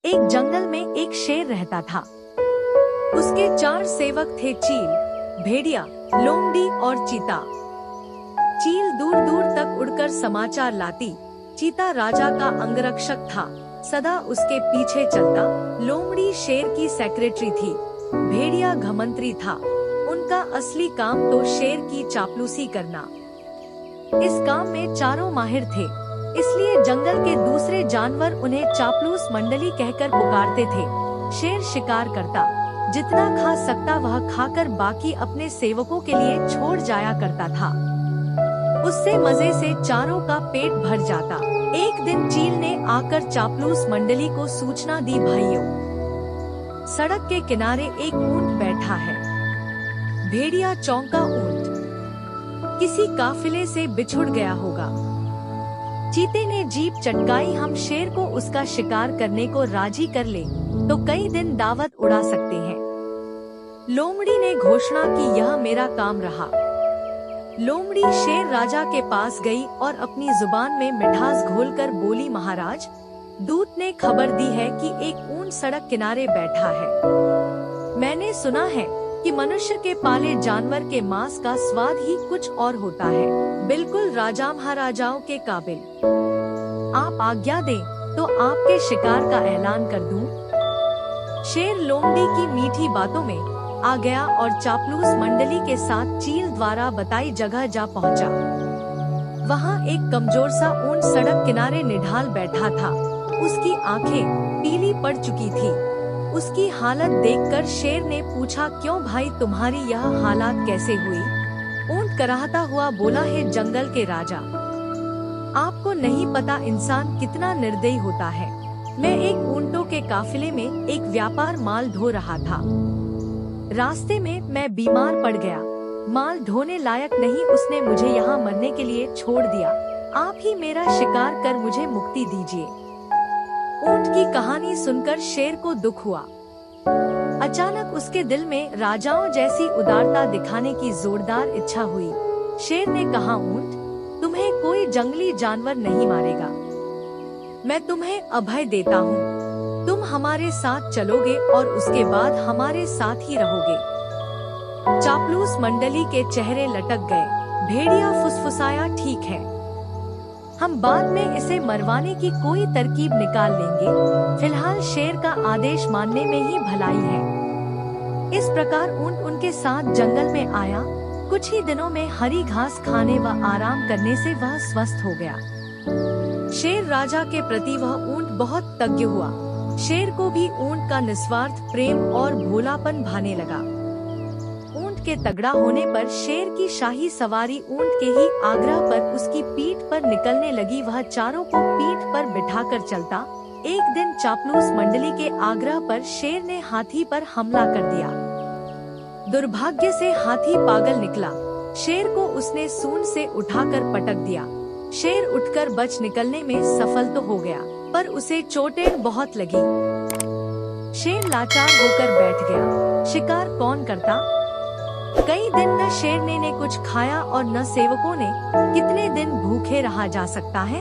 एक जंगल में एक शेर रहता था। उसके 4 सेवक थे, चील, भेड़िया, लोमड़ी और चीता। चील दूर दूर तक उड़कर समाचार लाती। चीता राजा का अंगरक्षक था, सदा उसके पीछे चलता। लोमड़ी शेर की सेक्रेटरी थी। भेड़िया घमंत्री था, उनका असली काम तो शेर की चापलूसी करना। इस काम में चारों माहिर थे, इसलिए जंगल के दूसरे जानवर उन्हें चापलूस मंडली कहकर पुकारते थे। शेर शिकार करता, जितना खा सकता वह खाकर बाकी अपने सेवकों के लिए छोड़ जाया करता था। उससे मजे से चारों का पेट भर जाता। एक दिन चील ने आकर चापलूस मंडली को सूचना दी, भाइयों, सड़क के किनारे एक ऊंट बैठा है। भेड़िया चौंका, ऊंट किसी काफिले से बिछुड़ गया होगा। चीते ने जीभ चटकाई, हम शेर को उसका शिकार करने को राजी कर ले तो कई दिन दावत उड़ा सकते हैं। लोमड़ी ने घोषणा की, यह मेरा काम रहा। लोमड़ी शेर राजा के पास गई और अपनी जुबान में मिठास घोलकर बोली, महाराज, दूत ने खबर दी है कि एक ऊंट सड़क किनारे बैठा है। मैंने सुना है कि मनुष्य के पाले जानवर के मांस का स्वाद ही कुछ और होता है, बिल्कुल राजा महाराजाओं के काबिल। आप आज्ञा दें तो आपके शिकार का ऐलान कर दूं। शेर लोमड़ी की मीठी बातों में आ गया और चापलूस मंडली के साथ चील द्वारा बताई जगह जा पहुंचा। वहां एक कमजोर सा ऊंट सड़क किनारे निढाल बैठा था। उसकी आंखें पीली पड़ चुकी थी। उसकी हालत देखकर शेर ने पूछा, क्यों भाई, तुम्हारी यह हालत कैसे हुई? ऊंट कराहता हुआ बोला, है जंगल के राजा, आपको नहीं पता इंसान कितना निर्दयी होता है। मैं एक ऊंटों के काफिले में एक व्यापार माल ढो रहा था। रास्ते में मैं बीमार पड़ गया, माल ढोने लायक नहीं, उसने मुझे यहाँ मरने के लिए छोड़ दिया। आप ही मेरा शिकार कर मुझे मुक्ति दीजिए। ऊंट की कहानी सुनकर शेर को दुख हुआ। अचानक उसके दिल में राजाओं जैसी उदारता दिखाने की जोरदार इच्छा हुई। शेर ने कहा, ऊंट, तुम्हें कोई जंगली जानवर नहीं मारेगा। मैं तुम्हें अभय देता हूँ। तुम हमारे साथ चलोगे और उसके बाद हमारे साथ ही रहोगे। चापलूस मंडली के चेहरे लटक गए। भेड़िया फुसफुसाया, ठीक है, हम बाद में इसे मरवाने की कोई तरकीब निकाल लेंगे। फिलहाल शेर का आदेश मानने में ही भलाई है। इस प्रकार ऊंट उनके साथ जंगल में आया। कुछ ही दिनों में हरी घास खाने व आराम करने से वह स्वस्थ हो गया। शेर राजा के प्रति वह ऊंट बहुत तज्ञ हुआ। शेर को भी ऊंट का निस्वार्थ प्रेम और भोलापन भाने लगा। के तगड़ा होने पर शेर की शाही सवारी ऊंट के ही आग्रह पर उसकी पीठ पर निकलने लगी। वह चारों को पीठ पर बिठाकर चलता। एक दिन चापलूस मंडली के आग्रह पर शेर ने हाथी पर हमला कर दिया। दुर्भाग्य से हाथी पागल निकला। शेर को उसने सूंड से उठाकर पटक दिया। शेर उठकर बच निकलने में सफल तो हो गया, पर उसे चोटें बहुत लगी। शेर लाचार होकर बैठ गया। शिकार कौन करता? कई दिन न शेर ने कुछ खाया और न सेवकों ने। कितने दिन भूखे रहा जा सकता है?